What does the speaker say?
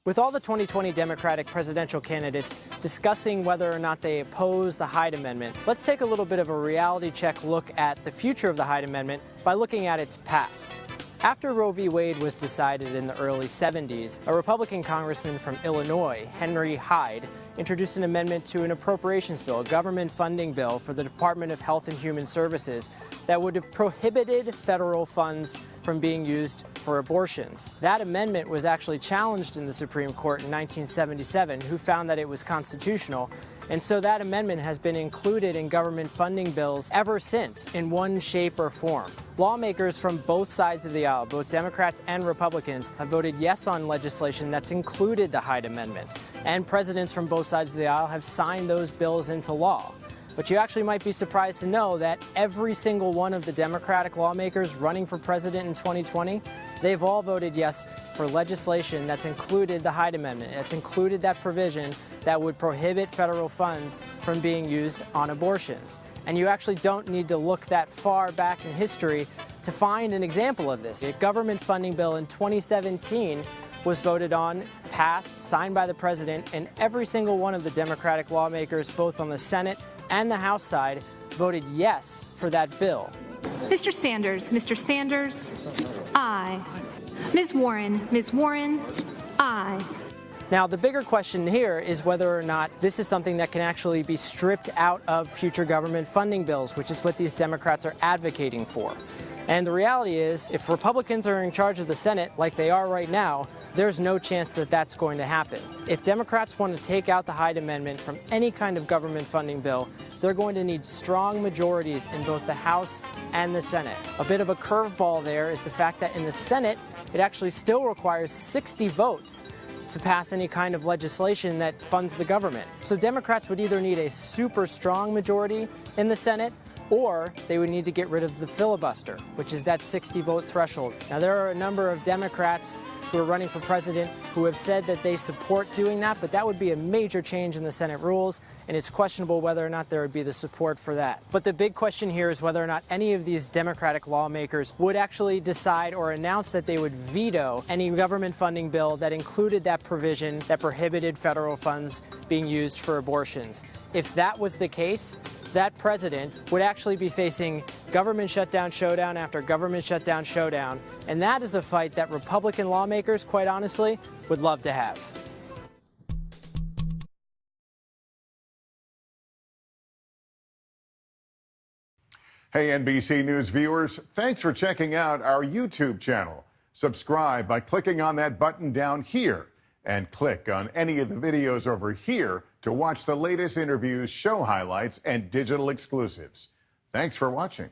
With all the 2020 Democratic presidential candidates discussing whether or not they oppose the Hyde Amendment, let's take a little bit of a reality check look at the future of the Hyde Amendment by looking at its past. After Roe v. Wade was decided in the early 70s, a Republican congressman from Illinois, Henry Hyde, introduced an amendment to an appropriations bill, a government funding bill for the Department of Health and Human Services that would have prohibited federal funds from being used for abortions. That amendment was actually challenged in the Supreme Court in 1977, who found that it was constitutional. And so that amendment has been included in government funding bills ever since, in one shape or form. Lawmakers from both sides of the aisle, both Democrats and Republicans, have voted yes on legislation that's included the Hyde Amendment. And presidents from both sides of the aisle have signed those bills into law. But you actually might be surprised to know that every single one of the Democratic lawmakers running for president in 2020, they've all voted yes for legislation that's included the Hyde Amendment. It's included that provision that would prohibit federal funds from being used on abortions. And you actually don't need to look that far back in history to find an example of this. A government funding bill in 2017 was voted on, passed, signed by the president, and every single one of the Democratic lawmakers, both on the Senate and the House side, voted yes for that bill. Mr. Sanders, aye. Ms. Warren, aye. Now, the bigger question here is whether or not this is something that can actually be stripped out of future government funding bills, which is what these Democrats are advocating for. And the reality is, if Republicans are in charge of the Senate, like they are right now, there's no chance that that's going to happen. If Democrats want to take out the Hyde Amendment from any kind of government funding bill, they're going to need strong majorities in both the House and the Senate. A bit of a curveball there is the fact that in the Senate, it actually still requires 60 votes to pass any kind of legislation that funds the government. So Democrats would either need a super strong majority in the Senate, or they would need to get rid of the filibuster, which is that 60-vote threshold. Now, there are a number of Democrats who are running for president who have said that they support doing that, but that would be a major change in the Senate rules, and it's questionable whether or not there would be the support for that. But the big question here is whether or not any of these Democratic lawmakers would actually decide or announce that they would veto any government funding bill that included that provision that prohibited federal funds being used for abortions. If that was the case, that president would actually be facing government shutdown showdown after government shutdown showdown, and that is a fight that Republican lawmakers, quite honestly, would love to have. Hey, NBC News viewers, thanks for checking out our YouTube channel. Subscribe by clicking on that button down here, and click on any of the videos over here to watch the latest interviews, show highlights, and digital exclusives. Thanks for watching.